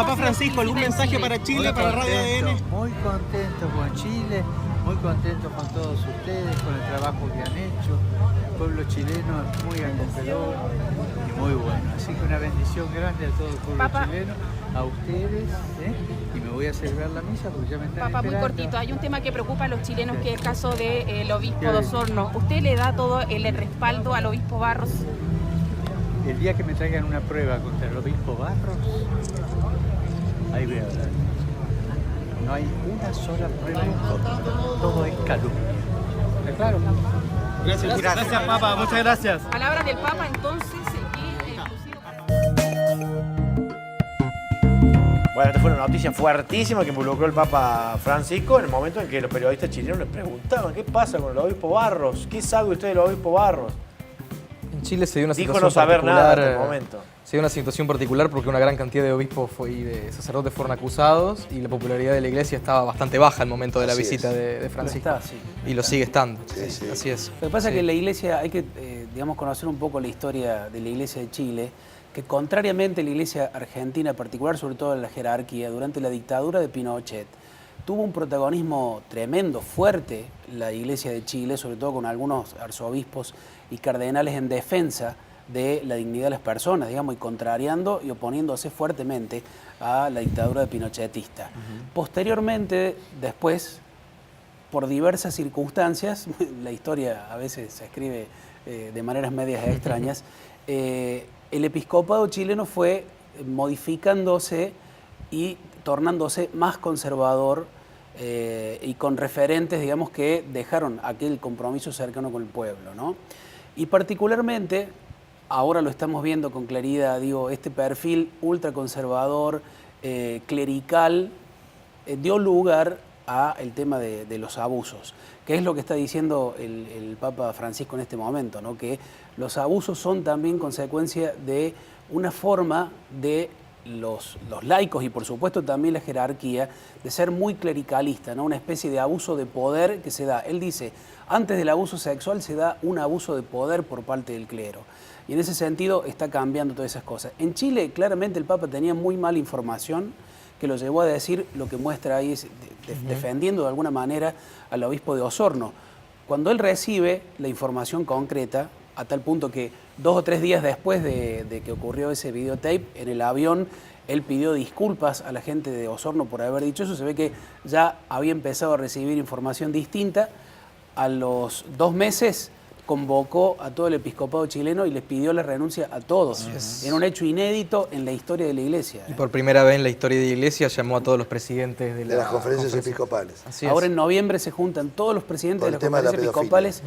Papa Francisco, ¿algún mensaje para Chile, para Radio ADN? Muy contento con Chile, muy contento con todos ustedes, con el trabajo que han hecho. El pueblo chileno es muy acogedor y muy bueno. Así que una bendición grande a todo el pueblo chileno, a ustedes, y me voy a celebrar la misa porque ya me están esperando. Muy cortito, hay un tema que preocupa a los chilenos, que es el caso del obispo de Osorno. ¿Usted le da todo el respaldo al obispo Barros? El día que me traigan una prueba contra el obispo Barros, ahí voy a hablar. No hay una sola prueba en contra. Todo es calumnia. ¿Está claro? Gracias, Papa. Muchas gracias. Palabras del Papa, entonces, Bueno, esta fue una noticia fuertísima que involucró el Papa Francisco en el momento en que los periodistas chilenos le preguntaban ¿qué pasa con el obispo Barros? ¿Qué sabe usted del obispo Barros? En Chile se dio una Dijo situación no saber nada particular, hasta el momento. Se dio una situación particular porque una gran cantidad de obispos y de sacerdotes fueron acusados y la popularidad de la iglesia estaba bastante baja al momento de la visita de Francisco. Está, sí. Y lo sigue estando. Sí. Así es. Lo que pasa es que la iglesia, hay que digamos, conocer un poco la historia de la iglesia de Chile, que contrariamente a la iglesia argentina, en particular, sobre todo en la jerarquía, durante la dictadura de Pinochet, tuvo un protagonismo tremendo, fuerte, la iglesia de Chile, sobre todo con algunos arzobispos y cardenales en defensa de la dignidad de las personas, digamos, y contrariando y oponiéndose fuertemente a la dictadura de pinochetista. Posteriormente, después, por diversas circunstancias, la historia a veces se escribe de maneras medias extrañas, el episcopado chileno fue modificándose y tornándose más conservador y con referentes, digamos, que dejaron aquel compromiso cercano con el pueblo, ¿no? Y particularmente, ahora lo estamos viendo con claridad, digo, este perfil ultraconservador, clerical, dio lugar a el tema de los abusos, que es lo que está diciendo el Papa Francisco en este momento, ¿no? Que los abusos son también consecuencia de una forma de los laicos y por supuesto también la jerarquía de ser muy clericalista, ¿no? Una especie de abuso de poder que se da. Él dice, antes del abuso sexual se da un abuso de poder por parte del clero. Y en ese sentido está cambiando todas esas cosas. En Chile claramente el Papa tenía muy mala información que lo llevó a decir lo que muestra ahí, defendiendo de alguna manera al obispo de Osorno. Cuando él recibe la información concreta, a tal punto que 2 o 3 días después de que ocurrió ese videotape, en el avión él pidió disculpas a la gente de Osorno por haber dicho eso, se ve que ya había empezado a recibir información distinta. A los 2 meses convocó a todo el episcopado chileno y les pidió la renuncia a todos. En un hecho inédito en la historia de la iglesia. Y por primera vez en la historia de la iglesia llamó a todos los presidentes de las conferencias episcopales. Ahora en noviembre se juntan todos los presidentes de las conferencias episcopales.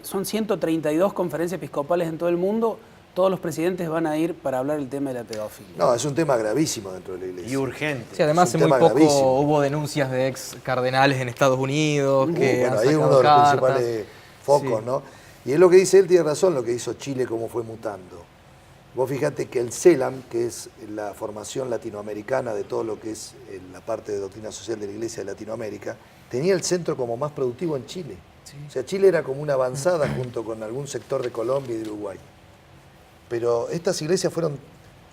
Son 132 conferencias episcopales en todo el mundo. Todos los presidentes van a ir para hablar del tema de la pedofilia. No, es un tema gravísimo dentro de la iglesia. Y urgente. Sí, además hace muy poco gravísimo. hubo denuncias de ex cardenales en Estados Unidos que bueno, han ahí sacado uno de los cartas. principales focos, ¿no? Y es lo que dice él, tiene razón, lo que hizo Chile, cómo fue mutando. Vos fíjate que el CELAM, que es la formación latinoamericana de todo lo que es la parte de doctrina social de la Iglesia de Latinoamérica, tenía el centro como más productivo en Chile. Sí. O sea, Chile era como una avanzada junto con algún sector de Colombia y de Uruguay. Pero estas iglesias fueron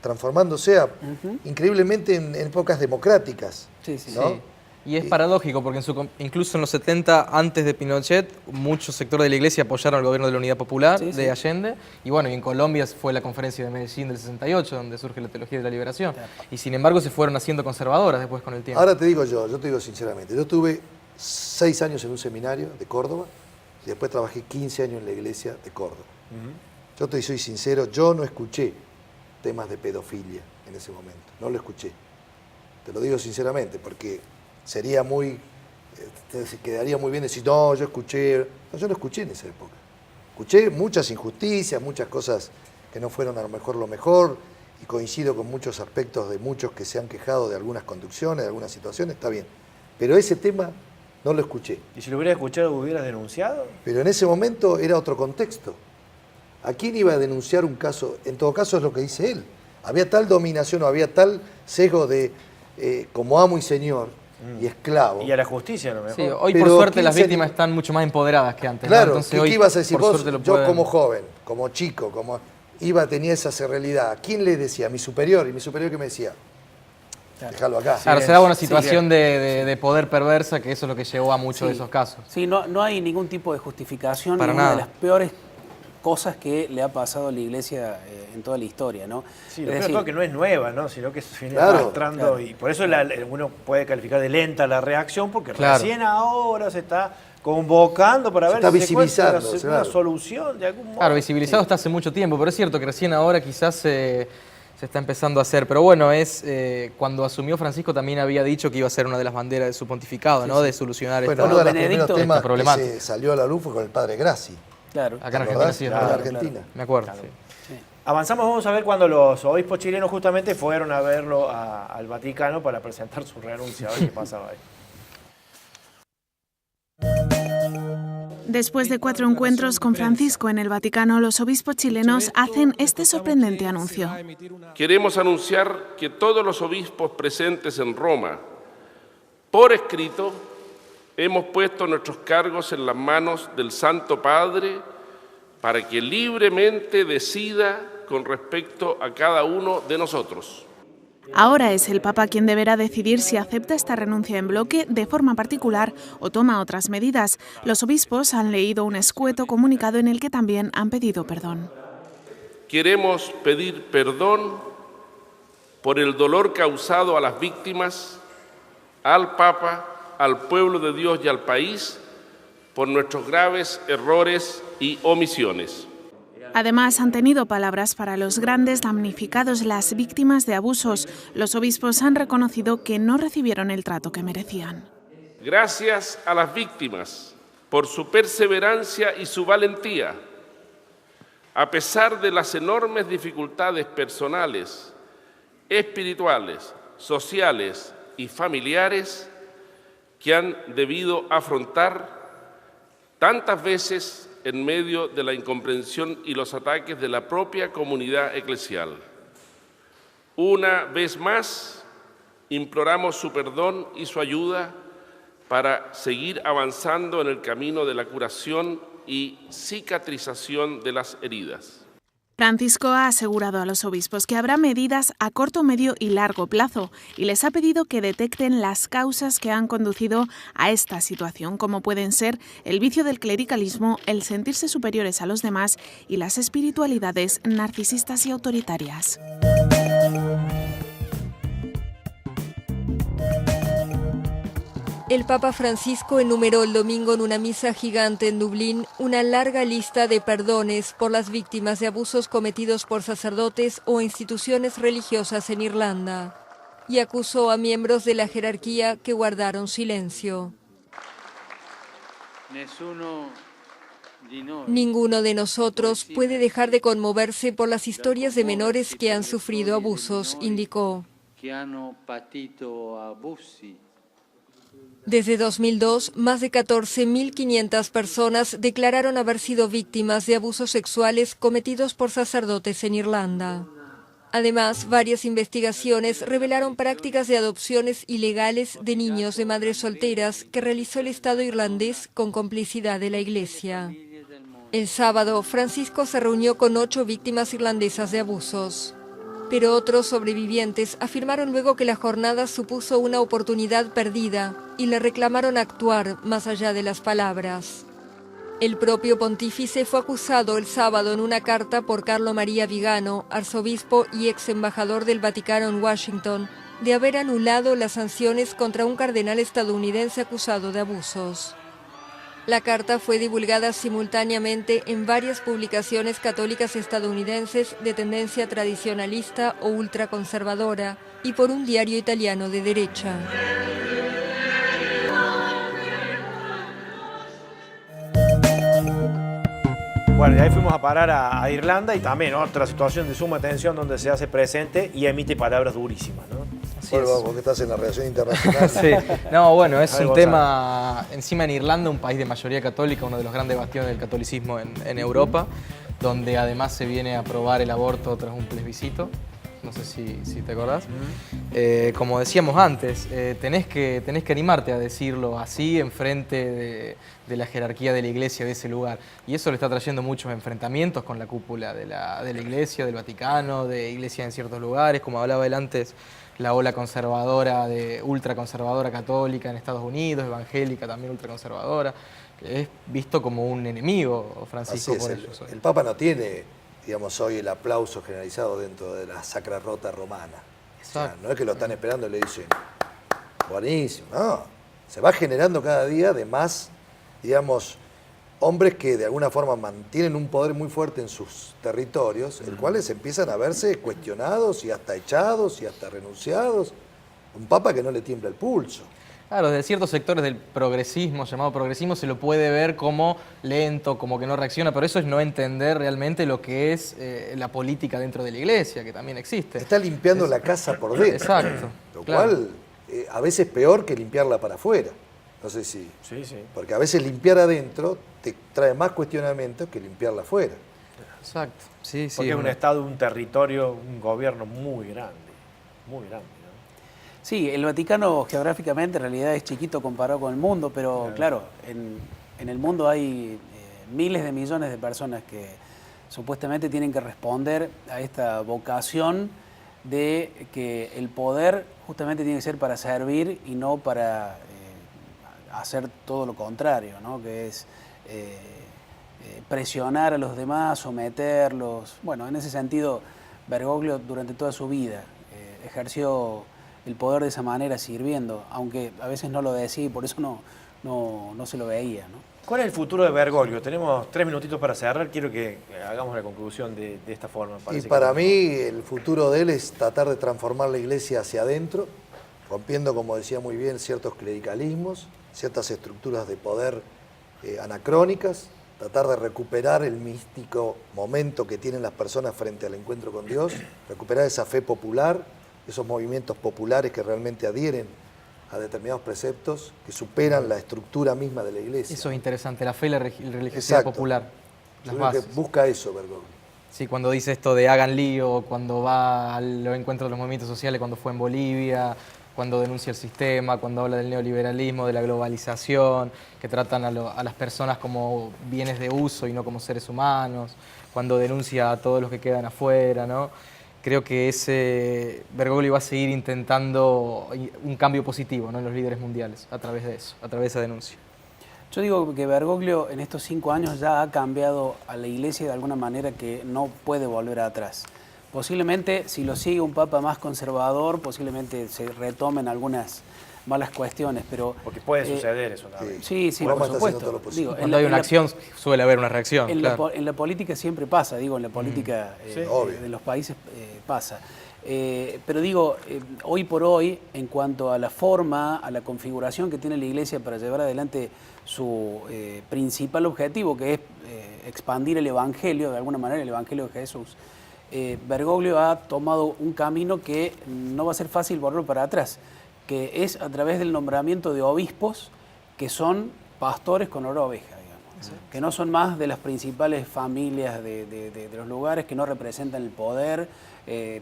transformándose increíblemente en épocas democráticas. Sí, sí, ¿no? sí. Y es paradójico porque incluso en los 70, antes de Pinochet, muchos sectores de la iglesia apoyaron al gobierno de la Unidad Popular de Allende. Y bueno, y en Colombia fue la conferencia de Medellín del 68, donde surge la teología de la liberación. Y sin embargo se fueron haciendo conservadoras después con el tiempo. Ahora te digo yo te digo sinceramente, yo estuve 6 años en un seminario de Córdoba y después trabajé 15 años en la iglesia de Córdoba. Yo te soy sincero, yo no escuché temas de pedofilia en ese momento, no lo escuché. Te lo digo sinceramente, porque sería muy, se quedaría muy bien decir, no, yo escuché. No, yo no escuché en esa época. Escuché muchas injusticias, muchas cosas que no fueron a lo mejor, y coincido con muchos aspectos de muchos que se han quejado de algunas conducciones, de algunas situaciones, está bien. Pero ese tema no lo escuché. ¿Y si lo hubieras escuchado, hubieras denunciado? Pero en ese momento era otro contexto. ¿A quién iba a denunciar un caso? En todo caso es lo que dice él. Había tal dominación o había tal sesgo de como amo y señor y esclavo. Y a la justicia, a lo mejor. Sí, hoy por suerte las víctimas están mucho más empoderadas que antes. Claro, ¿no? Entonces, ¿qué hoy, ibas a decir vos? Yo como joven, como chico, tenía esa realidad. ¿A quién le decía? A mi superior. Y mi superior que me decía, Dejarlo acá. Claro, se daba una situación de poder perversa, que eso es lo que llevó a muchos de esos casos. Sí, no hay ningún tipo de justificación. Para Una nada. de las peores cosas que le ha pasado a la Iglesia en toda la historia, ¿no? Sí, Es lo peor de decir, todo es que no es nueva, ¿no? Sino que se viene Claro, arrastrando claro. y por eso uno puede calificar de lenta la reacción, porque Claro. recién ahora se está convocando para Se ver está si se encuentra visibilizando, una claro. solución de algún modo. Claro, visibilizado está hace mucho tiempo, pero es cierto que recién ahora quizás se está empezando a hacer. Pero bueno, cuando asumió Francisco también había dicho que iba a ser una de las banderas de su pontificación, ¿no? De solucionar Bueno, esta, uno de los Benedicto, primeros temas esta problemática. que se salió a la luz fue con el padre Grassi. claro. Acá en ¿Te Argentina acordás? sí, es Acá en verdad. Argentina. Me acuerdo, sí. Avanzamos, vamos a ver cuando los obispos chilenos justamente fueron a verlo al Vaticano para presentar su renuncia, a ver qué pasaba ahí. Después de 4 encuentros con Francisco en el Vaticano, los obispos chilenos hacen este sorprendente anuncio. Queremos anunciar que todos los obispos presentes en Roma, por escrito, hemos puesto nuestros cargos en las manos del Santo Padre para que libremente decida con respecto a cada uno de nosotros. Ahora es el Papa quien deberá decidir si acepta esta renuncia en bloque de forma particular o toma otras medidas. Los obispos han leído un escueto comunicado en el que también han pedido perdón. Queremos pedir perdón por el dolor causado a las víctimas, al Papa, al pueblo de Dios y al país, por nuestros graves errores y omisiones. Además, han tenido palabras para los grandes damnificados, las víctimas de abusos. Los obispos han reconocido que no recibieron el trato que merecían. Gracias a las víctimas por su perseverancia y su valentía. A pesar de las enormes dificultades personales, espirituales, sociales y familiares que han debido afrontar tantas veces en medio de la incomprensión y los ataques de la propia comunidad eclesial. Una vez más, imploramos su perdón y su ayuda para seguir avanzando en el camino de la curación y cicatrización de las heridas. Francisco ha asegurado a los obispos que habrá medidas a corto, medio y largo plazo y les ha pedido que detecten las causas que han conducido a esta situación, como pueden ser el vicio del clericalismo, el sentirse superiores a los demás y las espiritualidades narcisistas y autoritarias. El Papa Francisco enumeró el domingo en una misa gigante en Dublín una larga lista de perdones por las víctimas de abusos cometidos por sacerdotes o instituciones religiosas en Irlanda y acusó a miembros de la jerarquía que guardaron silencio. Ninguno de nosotros puede dejar de conmoverse por las historias de menores que han sufrido abusos, indicó. Desde 2002, más de 14.500 personas declararon haber sido víctimas de abusos sexuales cometidos por sacerdotes en Irlanda. Además, varias investigaciones revelaron prácticas de adopciones ilegales de niños de madres solteras que realizó el Estado irlandés con complicidad de la Iglesia. El sábado, Francisco se reunió con 8 víctimas irlandesas de abusos. Pero otros sobrevivientes afirmaron luego que la jornada supuso una oportunidad perdida y le reclamaron actuar más allá de las palabras. El propio pontífice fue acusado el sábado en una carta por Carlo María Vigano, arzobispo y ex embajador del Vaticano en Washington, de haber anulado las sanciones contra un cardenal estadounidense acusado de abusos. La carta fue divulgada simultáneamente en varias publicaciones católicas estadounidenses de tendencia tradicionalista o ultraconservadora y por un diario italiano de derecha. Bueno, y ahí fuimos a parar a Irlanda y también otra situación de suma tensión donde se hace presente y emite palabras durísimas, ¿no? Bueno, vos que estás en la relación internacional. Sí, no, bueno, es Algo un tema, encima en Irlanda, un país de mayoría católica, uno de los grandes bastiones del catolicismo en Europa, donde además se viene a aprobar el aborto tras un plebiscito, no sé si te acordás. Como decíamos antes, tenés que animarte a decirlo así enfrente de la jerarquía de la iglesia de ese lugar. Y eso le está trayendo muchos enfrentamientos con la cúpula de la iglesia, del Vaticano, de iglesias en ciertos lugares, como hablaba él antes, la ola conservadora, ultraconservadora católica en Estados Unidos, evangélica también ultraconservadora, que es visto como un enemigo, Francisco, Así es, por ellos. el Papa no tiene, digamos, hoy el aplauso generalizado dentro de la Sacra Rota romana. O sea, no es que lo están esperando y le dicen, buenísimo, no. Se va generando cada día de más, digamos, hombres que de alguna forma mantienen un poder muy fuerte en sus territorios, el cuales empiezan a verse cuestionados y hasta echados y hasta renunciados. Un Papa que no le tiembla el pulso. Claro, desde ciertos sectores del progresismo, llamado progresismo, se lo puede ver como lento, como que no reacciona, pero eso es no entender realmente lo que es la política dentro de la iglesia, que también existe. Está limpiando la casa por dentro. Exacto. Lo claro. cual a veces peor que limpiarla para afuera. No sé si... Sí, sí. Porque a veces limpiar adentro te trae más cuestionamientos que limpiarla afuera. Exacto. Sí, sí. Porque es un estado, un territorio, un gobierno muy grande, muy grande. Sí, el Vaticano geográficamente en realidad es chiquito comparado con el mundo, pero claro, en el mundo hay miles de millones de personas que supuestamente tienen que responder a esta vocación de que el poder justamente tiene que ser para servir y no para hacer todo lo contrario, ¿no? Que es presionar a los demás, someterlos. Bueno, en ese sentido, Bergoglio durante toda su vida ejerció el poder de esa manera sirviendo, aunque a veces no lo decía y por eso no se lo veía, ¿no? ¿Cuál es el futuro de Bergoglio? Tenemos 3 minutitos para cerrar, quiero que hagamos la conclusión de esta forma. Y para mí el futuro de él es tratar de transformar la iglesia hacia adentro, rompiendo, como decía muy bien, ciertos clericalismos, ciertas estructuras de poder anacrónicas, tratar de recuperar el místico momento que tienen las personas frente al encuentro con Dios, recuperar esa fe popular, esos movimientos populares que realmente adhieren a determinados preceptos que superan la estructura misma de la iglesia. Eso es interesante, la fe y la religiosidad popular. Yo creo que busca eso, Bergoglio. Sí, cuando dice esto de hagan lío, cuando va a los encuentros de los movimientos sociales, cuando fue en Bolivia, cuando denuncia el sistema, cuando habla del neoliberalismo, de la globalización, que tratan a las personas como bienes de uso y no como seres humanos, cuando denuncia a todos los que quedan afuera, ¿no? Creo que ese Bergoglio va a seguir intentando un cambio positivo, ¿no?, en los líderes mundiales a través de eso, a través de esa denuncia. Yo digo que Bergoglio en estos 5 años ya ha cambiado a la iglesia de alguna manera que no puede volver atrás. Posiblemente, si lo sigue un papa más conservador, posiblemente se retomen algunas malas cuestiones, pero... Porque puede suceder eso también. Sí, por supuesto. Digo, cuando hay una acción suele haber una reacción. En claro. la política siempre pasa, digo, en la política de los países pasa. Pero digo, hoy por hoy, en cuanto a la forma, a la configuración que tiene la iglesia para llevar adelante su principal objetivo, que es expandir el evangelio, de alguna manera el evangelio de Jesús, Bergoglio ha tomado un camino que no va a ser fácil volverlo para atrás, que es a través del nombramiento de obispos que son pastores con olor a oveja, digamos, que no son más de las principales familias de los lugares, que no representan el poder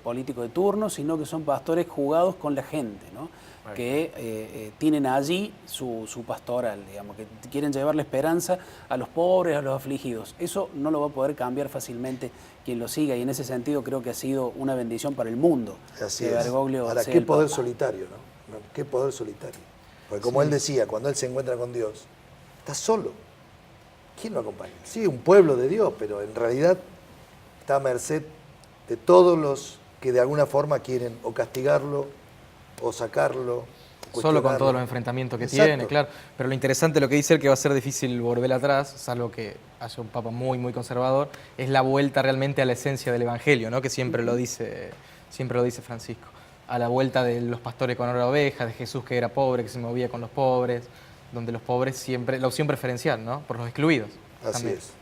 político de turno, sino que son pastores jugados con la gente, ¿no? Que tienen allí su pastoral, digamos, que quieren llevarle esperanza a los pobres, a los afligidos. Eso no lo va a poder cambiar fácilmente quien lo siga, y en ese sentido creo que ha sido una bendición para el mundo. Así es. Bergoglio. Ahora, qué poder solitario, ¿no? Qué poder solitario. Porque como él decía, cuando él se encuentra con Dios, está solo. ¿Quién lo acompaña? Sí, un pueblo de Dios, pero en realidad está a merced de todos los que de alguna forma quieren o castigarlo o sacarlo. Solo con todos los enfrentamientos que tiene, claro. Pero lo interesante, lo que dice él, que va a ser difícil volver atrás, salvo que haya un papa muy, muy conservador, es la vuelta realmente a la esencia del evangelio, ¿no? Que siempre lo dice Francisco. A la vuelta de los pastores con olor a oveja, de Jesús que era pobre, que se movía con los pobres, donde los pobres siempre, la opción preferencial, ¿no? Por los excluidos. Así también. es.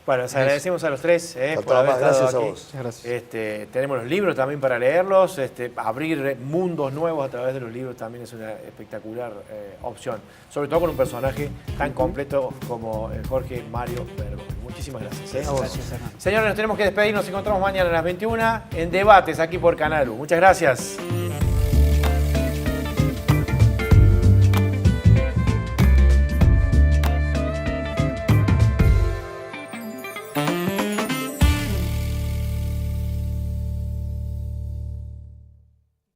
Bueno, les agradecemos a los tres por haber estado gracias aquí. a vos. Gracias. Tenemos los libros también para leerlos, abrir mundos nuevos a través de los libros también es una espectacular opción, sobre todo con un personaje tan completo como Jorge Mario Bergoglio. Muchísimas gracias. A vos. Gracias, Hernán. Señores, nos tenemos que despedir. Nos encontramos mañana a las 21 en Debates aquí por Canal U. Muchas gracias.